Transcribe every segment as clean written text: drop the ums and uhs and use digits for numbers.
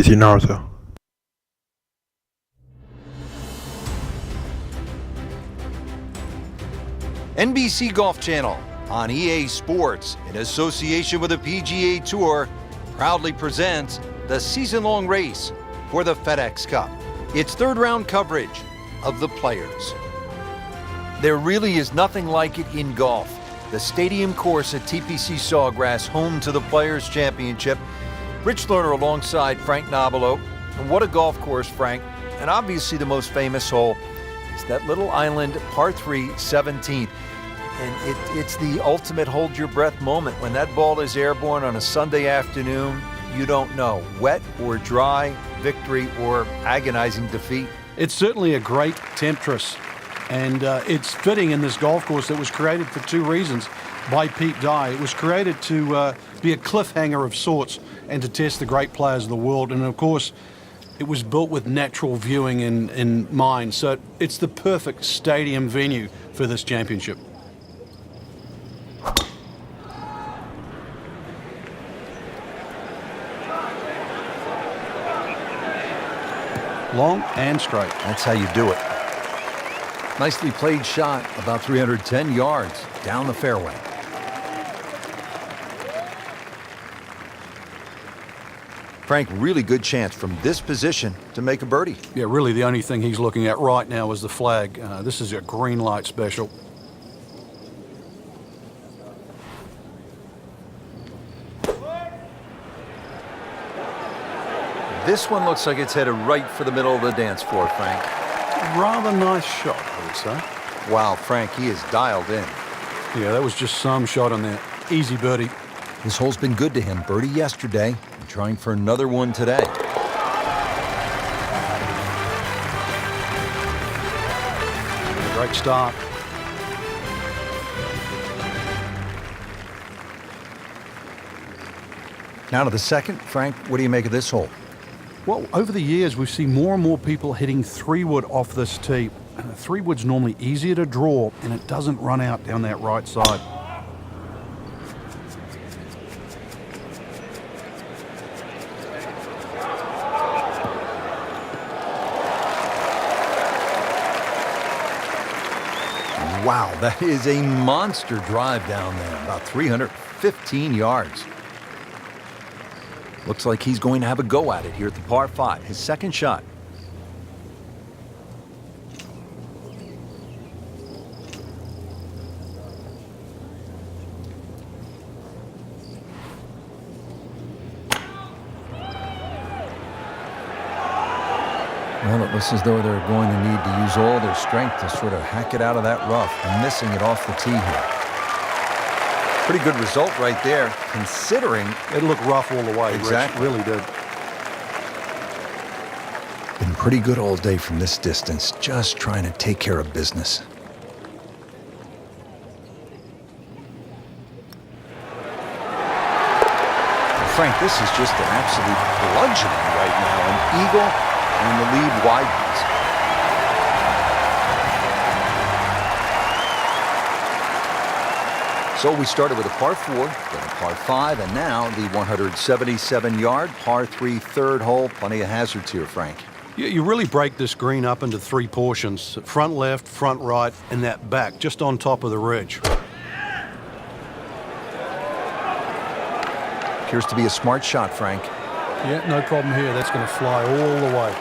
with you, Naruto. NBC Golf Channel on EA Sports, in association with the PGA Tour, proudly presents the season-long race for the FedEx Cup. It's third-round coverage of the Players. There really is nothing like it in golf. The stadium course at TPC Sawgrass, home to the Players Championship. Rich Lerner alongside Frank Nobilo. And what a golf course, Frank. And obviously the most famous hole is that little island, par 3, 17th. And it's the ultimate hold-your-breath moment. When that ball is airborne on a Sunday afternoon, you don't know. Wet or dry, victory or agonizing defeat. It's certainly a great temptress. And it's fitting in this golf course that was created for two reasons by Pete Dye. It was created to be a cliffhanger of sorts and to test the great players of the world. And of course, it was built with natural viewing in mind. So it's the perfect stadium venue for this championship. Long and straight. That's how you do it. Nicely played shot, about 310 yards down the fairway. Frank, really good chance from this position to make a birdie. Yeah, really the only thing he's looking at right now is the flag. This is a green light special. This one looks like it's headed right for the middle of the dance floor, Frank. Rather nice shot, I would say. Wow, Frank, he is dialed in. Yeah, that was just some shot on there. Easy birdie. This hole's been good to him. Birdie yesterday, and trying for another one today. Great start. Now to the second. Frank, what do you make of this hole? Well, over the years, we've seen more and more people hitting 3-wood off this tee. 3-wood's normally easier to draw, and it doesn't run out down that right side. Wow, that is a monster drive down there, about 315 yards. Looks like he's going to have a go at it here at the par 5, his second shot. Well, it looks as though they're going to need to use all their strength to sort of hack it out of that rough, and missing it off the tee here. Pretty good result right there, considering it looked rough all the way. Exactly. Rich, really did. Been pretty good all day from this distance, just trying to take care of business. Frank, this is just an absolute bludgeoning right now. An eagle, and the lead widens. So we started with a par 4, then a par 5, and now the 177-yard par 3 third hole. Plenty of hazards here, Frank. You really break this green up into 3 portions. Front left, front right, and that back, just on top of the ridge. Appears to be a smart shot, Frank. Yeah, no problem here. That's going to fly all the way.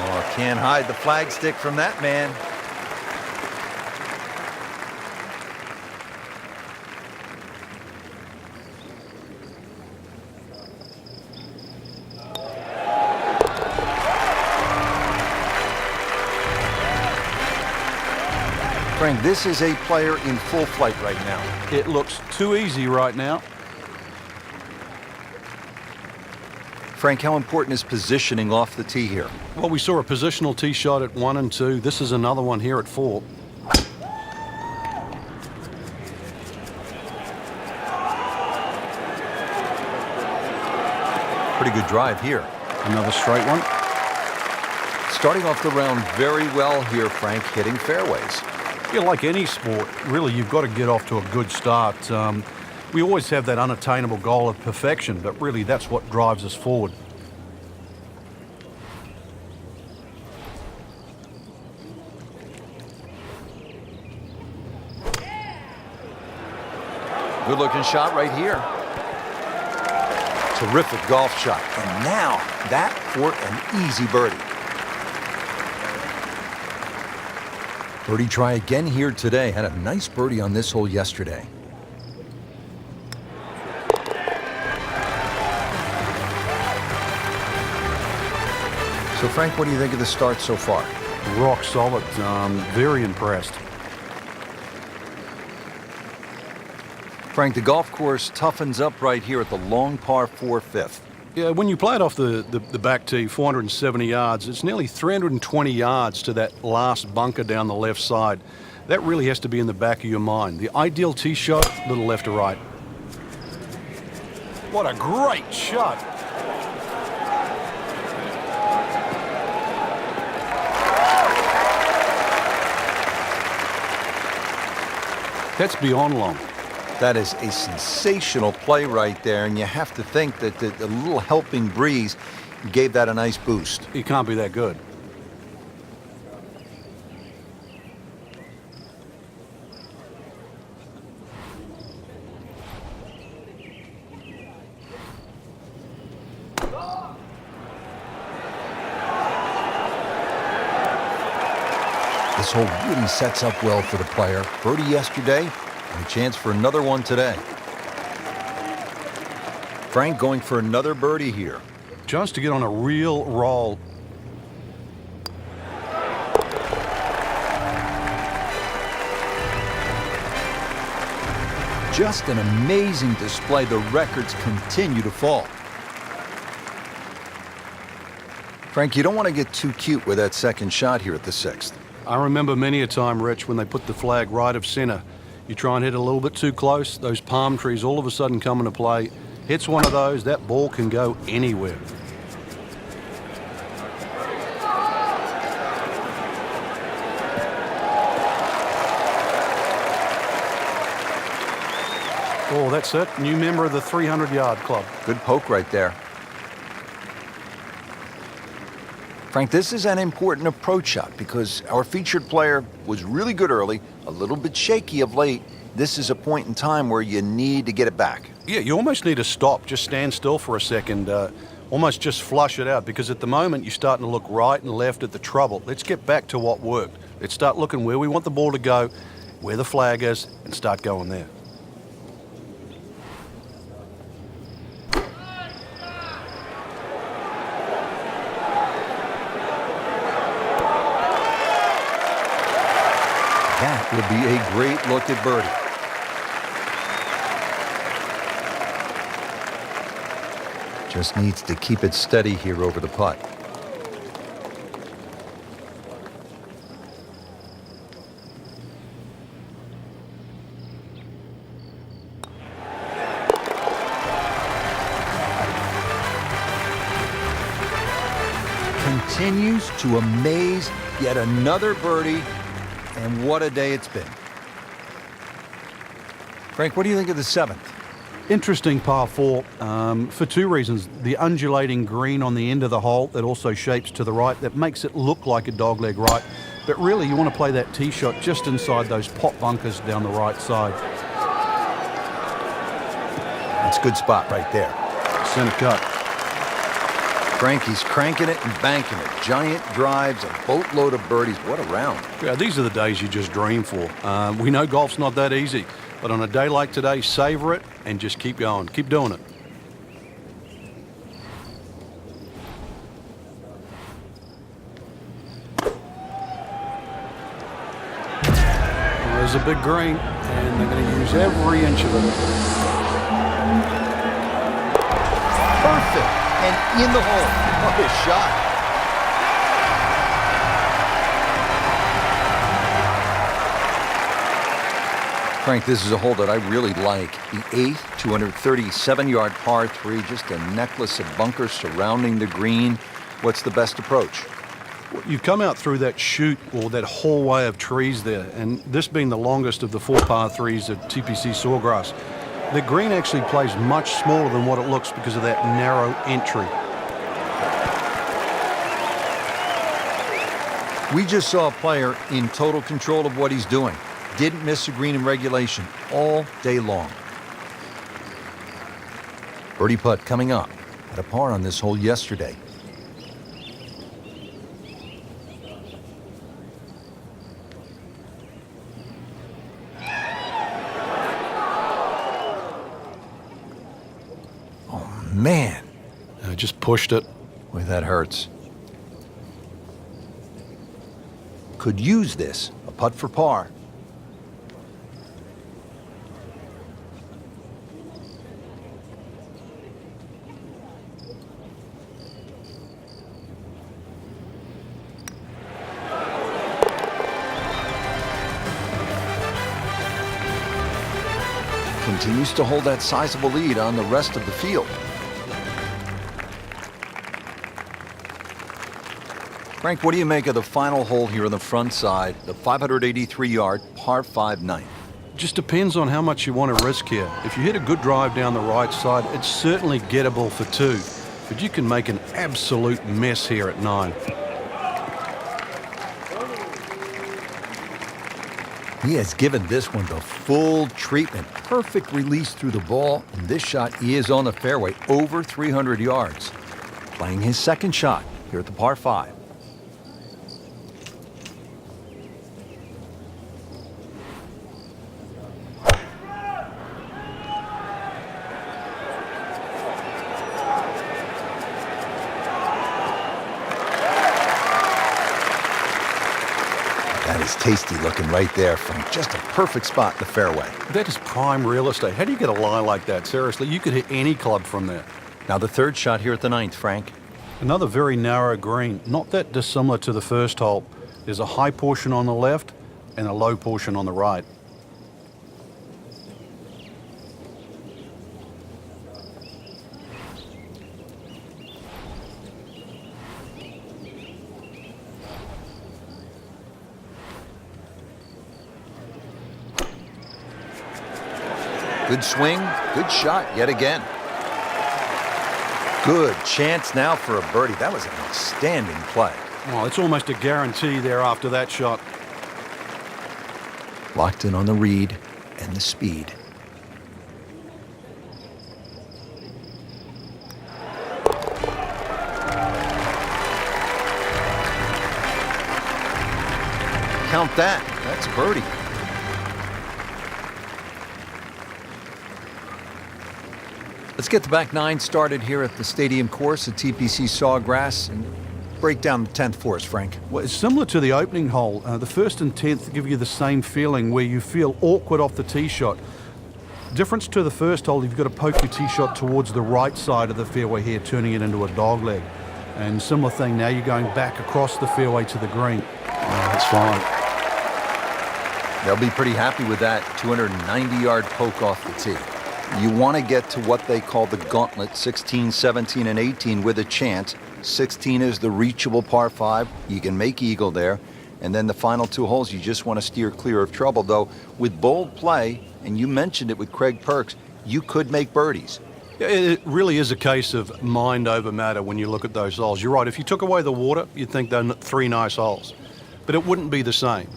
Oh, can't hide the flagstick from that man. Frank, this is a player in full flight right now. It looks too easy right now. Frank, how important is positioning off the tee here? Well, we saw a positional tee shot at 1 and 2. This is another one here at 4. Pretty good drive here. Another straight one. Starting off the round very well here, Frank, hitting fairways. Yeah, like any sport, really, you've got to get off to a good start. We always have that unattainable goal of perfection, but really that's what drives us forward. Good looking shot right here. Terrific golf shot. And now that for an easy birdie. Birdie try again here today. Had a nice birdie on this hole yesterday. So Frank, what do you think of the start so far? Rock solid. Very impressed. Frank, the golf course toughens up right here at the long par 4 fifth. Yeah, when you play it off the back tee, 470 yards, it's nearly 320 yards to that last bunker down the left side. That really has to be in the back of your mind. The ideal tee shot, little left to right. What a great shot. That's beyond long. That is a sensational play right there, and you have to think that the little helping breeze gave that a nice boost. He can't be that good. This hole really sets up well for the player. Birdie yesterday, and a chance for another one today. Frank going for another birdie here. Just to get on a real roll. Just an amazing display. The records continue to fall. Frank, you don't want to get too cute with that second shot here at the 6th. I remember many a time, Rich, when they put the flag right of center. You try and hit a little bit too close, those palm trees all of a sudden come into play. Hits one of those, that ball can go anywhere. Oh, that's it. New member of the 300-yard club. Good poke right there. Frank, this is an important approach shot because our featured player was really good early, a little bit shaky of late. This is a point in time where you need to get it back. Yeah, you almost need to stop, just stand still for a second, almost just flush it out, because at the moment you're starting to look right and left at the trouble. Let's get back to what worked. Let's start looking where we want the ball to go, where the flag is, and start going there. That would be a great look at birdie. Just needs to keep it steady here over the putt. Continues to amaze. Yet another birdie. And what a day it's been. Frank, what do you think of the 7th? Interesting par 4 for two reasons. The undulating green on the end of the hole that also shapes to the right, that makes it look like a dogleg right. But really, you want to play that tee shot just inside those pot bunkers down the right side. That's a good spot right there. Center cut. Frankie's cranking it and banking it. Giant drives, a boatload of birdies. What a round. Yeah, these are the days you just dream for. We know golf's not that easy, but on a day like today, savor it and just keep going. Keep doing it. Well, there's a big green, and they're going to use every inch of it. Perfect. And in the hole. What a shot. Frank, this is a hole that I really like. The 8th, 237-yard par 3, just a necklace of bunkers surrounding the green. What's the best approach? You come out through that chute or that hallway of trees there, and this being the longest of the 4 par 3s at TPC Sawgrass, the green actually plays much smaller than what it looks because of that narrow entry. We just saw a player in total control of what he's doing. Didn't miss a green in regulation all day long. Birdie putt coming up. Had a par on this hole yesterday. Oh, man. Just pushed it. Boy, that hurts. Could use this. A putt for par. Continues to hold that sizable lead on the rest of the field. Frank, what do you make of the final hole here on the front side, the 583-yard par 5 ninth? Just depends on how much you want to risk here. If you hit a good drive down the right side, it's certainly gettable for 2. But you can make an absolute mess here at 9. He has given this one the full treatment. Perfect release through the ball, and this shot he is on the fairway over 300 yards. Playing his second shot here at the par 5. That is tasty looking right there, Frank. Just a perfect spot in the fairway. That is prime real estate. How do you get a lie like that? Seriously, you could hit any club from there. Now the third shot here at the 9th, Frank. Another very narrow green, not that dissimilar to the first hole. There's a high portion on the left and a low portion on the right. Good swing, good shot yet again. Good chance now for a birdie. That was an outstanding play. Well, it's almost a guarantee there after that shot. Locked in on the read and the speed. Count that. That's birdie. Let's get the back 9 started here at the stadium course at TPC Sawgrass and break down the 10th for us, Frank. Well, it's similar to the opening hole. The first and 10th give you the same feeling where you feel awkward off the tee shot. Difference to the first hole, you've got to poke your tee shot towards the right side of the fairway here, turning it into a dogleg. And similar thing, now you're going back across the fairway to the green. That's fine. They'll be pretty happy with that 290-yard poke off the tee. You want to get to what they call the gauntlet, 16, 17, and 18 with a chance. 16 is the reachable par 5. You can make eagle there. And then the final 2 holes, you just want to steer clear of trouble. Though, with bold play, and you mentioned it with Craig Perks, you could make birdies. It really is a case of mind over matter when you look at those holes. You're right. If you took away the water, you'd think they're 3 nice holes. But it wouldn't be the same.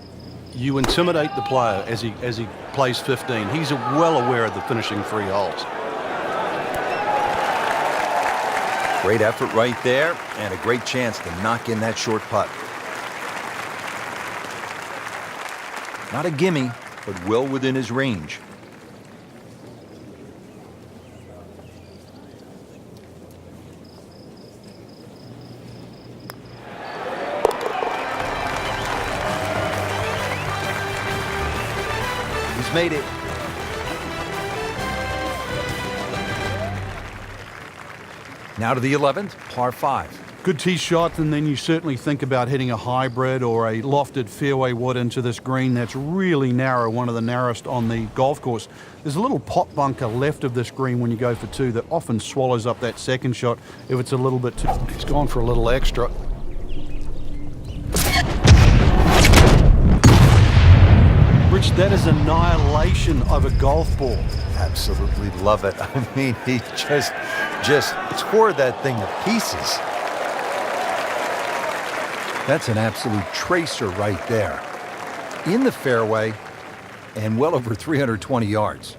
You intimidate the player as he plays 15. He's well aware of the finishing 3 holes. Great effort right there, and a great chance to knock in that short putt. Not a gimme, but well within his range. He's made it. Now to the 11th, par 5. Good tee shot, and then you certainly think about hitting a hybrid or a lofted fairway wood into this green that's really narrow, one of the narrowest on the golf course. There's a little pot bunker left of this green when you go for 2 that often swallows up that second shot if it's a little bit too... He's gone for a little extra. Rich, that is annihilation of a golf ball. Absolutely love it. I mean, he just tore that thing to pieces. That's an absolute tracer right there. In the fairway and well over 320 yards.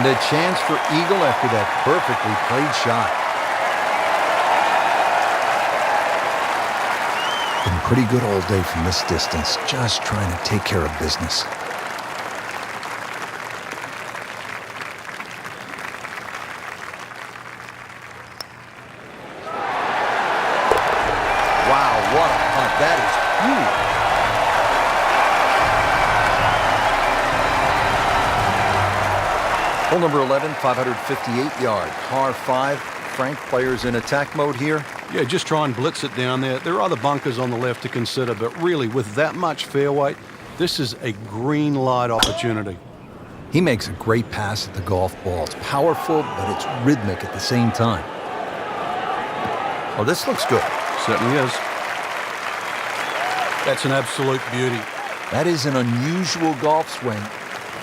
And a chance for eagle after that perfectly played shot. Been pretty good all day from this distance, just trying to take care of business. Wow, what a putt. That is huge. Hole number 11, 558 yard, par 5. Frank, players in attack mode here. Yeah, just try and blitz it down there. There are other bunkers on the left to consider, but really, with that much fairway, this is a green light opportunity. He makes a great pass at the golf ball. It's powerful, but it's rhythmic at the same time. Oh, this looks good. Certainly is. That's an absolute beauty. That is an unusual golf swing,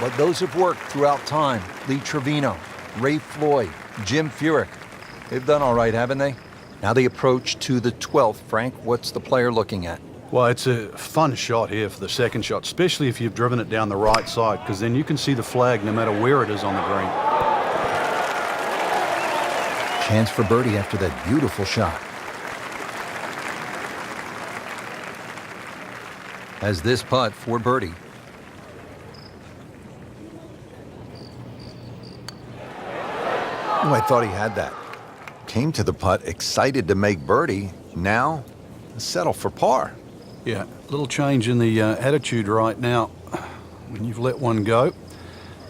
but those have worked throughout time. Lee Trevino, Ray Floyd, Jim Furyk. They've done all right, haven't they? Now the approach to the 12th. Frank, what's the player looking at? Well, it's a fun shot here for the second shot, especially if you've driven it down the right side, because then you can see the flag no matter where it is on the green. Chance for birdie after that beautiful shot. Has this putt for birdie. Oh, I thought he had that. Came to the putt excited to make birdie. Now, settle for par. Yeah, a little change in the attitude right now. When you've let one go,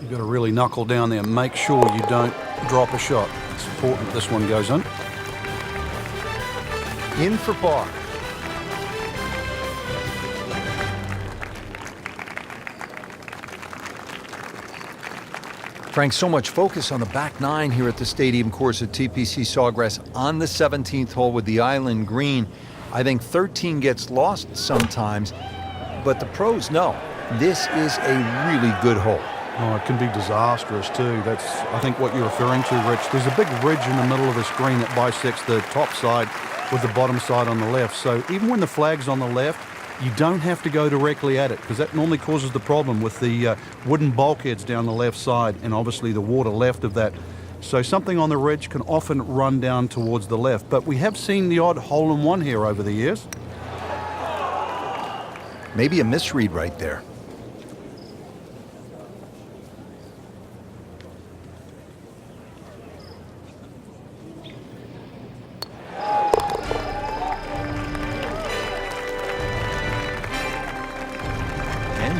you've got to really knuckle down there and make sure you don't drop a shot. It's important this one goes in. In for par. Frank, so much focus on the back nine here at the stadium course at TPC Sawgrass on the 17th hole with the island green. I think 13 gets lost sometimes, but the pros know this is a really good hole. Oh, it can be disastrous too. That's, I think, what you're referring to, Rich. There's a big ridge in the middle of this green that bisects the top side with the bottom side on the left. So even when the flag's on the left, you don't have to go directly at it, because that normally causes the problem with the wooden bulkheads down the left side and obviously the water left of that. So something on the ridge can often run down towards the left. But we have seen the odd hole-in-one here over the years. Maybe a misread right there.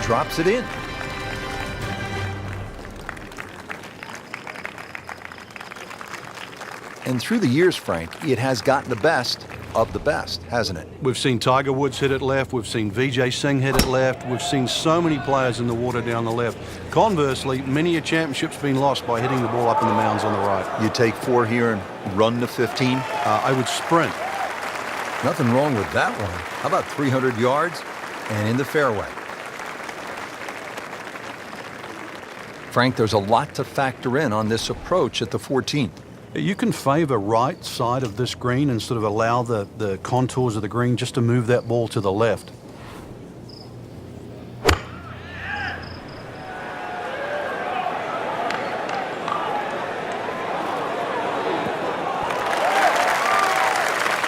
Drops it in. And through the years, Frank, it has gotten the best of the best, hasn't it? We've seen Tiger Woods hit it left. We've seen Vijay Singh hit it left. We've seen so many players in the water down the left. Conversely, many a championship's been lost by hitting the ball up in the mounds on the right. You take 4 here and run to 15? I would sprint. Nothing wrong with that one. How about 300 yards and in the fairway? Frank, there's a lot to factor in on this approach at the 14th. You can favor right side of this green and sort of allow the contours of the green just to move that ball to the left.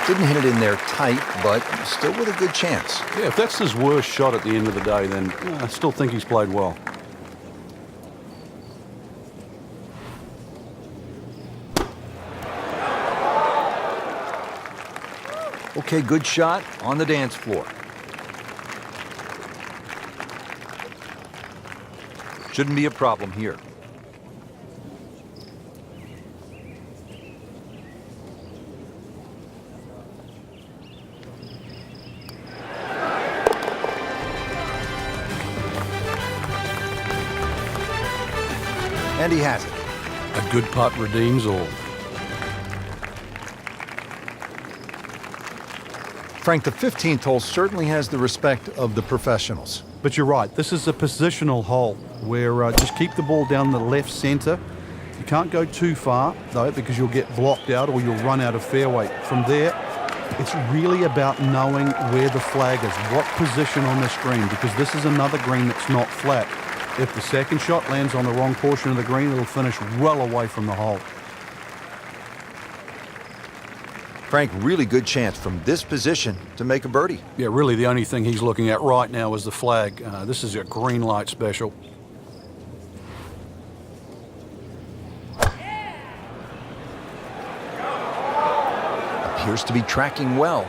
Didn't hit it in there tight, but still with a good chance. Yeah, if that's his worst shot at the end of the day, then I still think he's played well. Okay, good shot on the dance floor. Shouldn't be a problem here. And he has it. A good putt redeems all. Frank, the 15th hole certainly has the respect of the professionals. But you're right, this is a positional hole where just keep the ball down the left center. You can't go too far, though, because you'll get blocked out or you'll run out of fairway. From there, it's really about knowing where the flag is, what position on this green, because this is another green that's not flat. If the second shot lands on the wrong portion of the green, it'll finish well away from the hole. Frank, really good chance from this position to make a birdie. Yeah, really the only thing he's looking at right now is the flag. This is a green light special. Appears to be tracking well.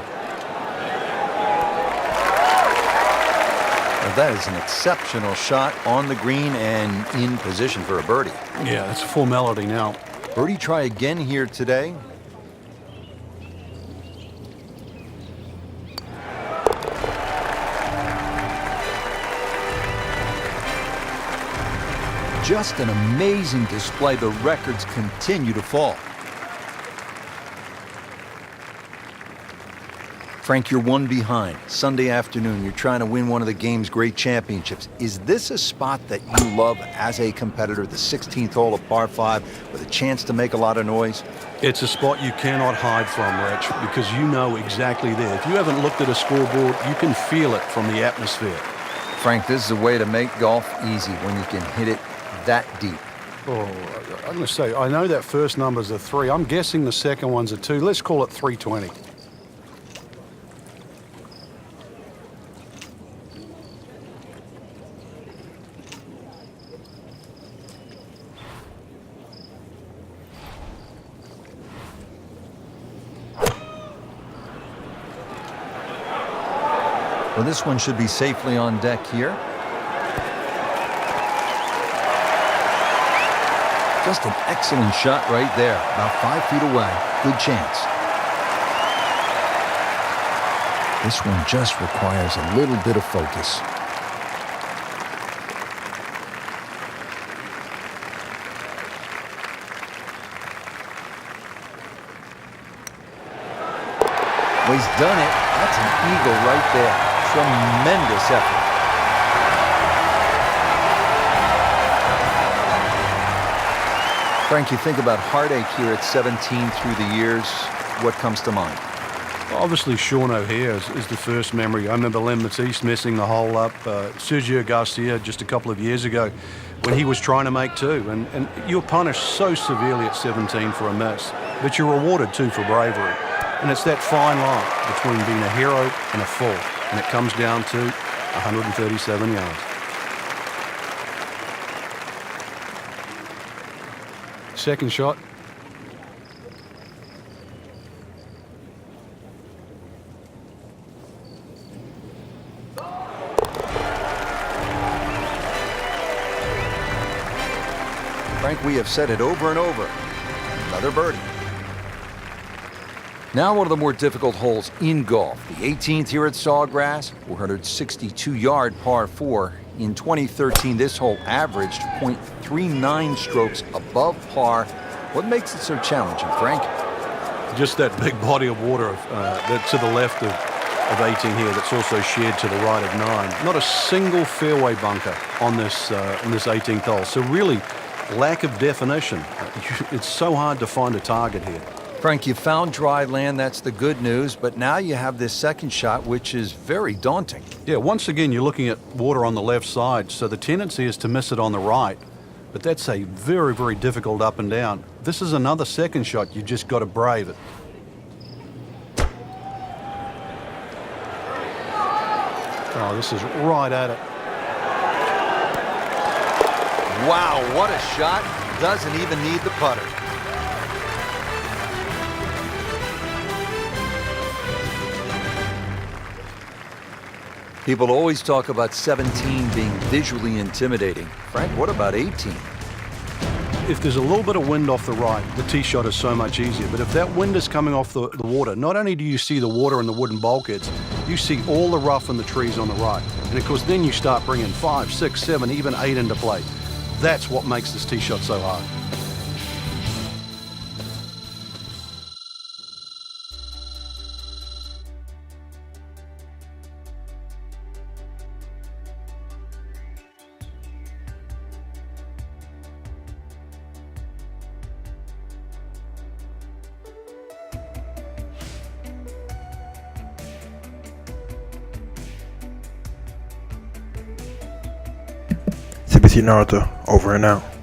Well, that is an exceptional shot on the green and in position for a birdie. Yeah, it's a formality now. Birdie try again here today. Just an amazing display. The records continue to fall. Frank, you're one behind. Sunday afternoon, you're trying to win one of the game's great championships. Is this a spot that you love as a competitor, the 16th hole of par 5, with a chance to make a lot of noise? It's a spot you cannot hide from, Rich, because you know exactly there. If you haven't looked at a scoreboard, you can feel it from the atmosphere. Frank, this is a way to make golf easy when you can hit it that deep. Oh, I'm going to say, I know that first number's a 3. I'm guessing the second one's a 2. Let's call it 320. Well, this one should be safely on deck here. Just an excellent shot right there, about 5 feet away. Good chance. This one just requires a little bit of focus. Well, he's done it. That's an eagle right there. Tremendous effort. Frank, you think about heartache here at 17 through the years. What comes to mind? Obviously, Sean O'Hare is the first memory. I remember Len Matisse messing the hole up. Sergio Garcia just a couple of years ago when he was trying to make 2. And you're punished so severely at 17 for a miss, but you're rewarded too for bravery. And it's that fine line between being a hero and a fool. And it comes down to 137 yards. Second shot. Frank, we have said it over and over. Another birdie. Now one of the more difficult holes in golf. The 18th here at Sawgrass, 462-yard par 4. In 2013, this hole averaged .39 strokes above par. What makes it so challenging, Frank? Just that big body of water that's to the left of 18 here that's also shared to the right of 9. Not a single fairway bunker on this 18th hole. So really, lack of definition. It's so hard to find a target here. Frank, you found dry land, that's the good news, but now you have this second shot, which is very daunting. Yeah, once again, you're looking at water on the left side, so the tendency is to miss it on the right, but that's a very, very difficult up and down. This is another second shot, you just got to brave it. Oh, this is right at it. Wow, what a shot. Doesn't even need the putter. People always talk about 17 being visually intimidating. Frank, what about 18? If there's a little bit of wind off the right, the tee shot is so much easier. But if that wind is coming off the water, not only do you see the water and the wooden bulkheads, you see all the rough and the trees on the right. And of course, then you start bringing 5, 6, 7, even 8 into play. That's what makes this tee shot so hard. Matthew Narta, over and out.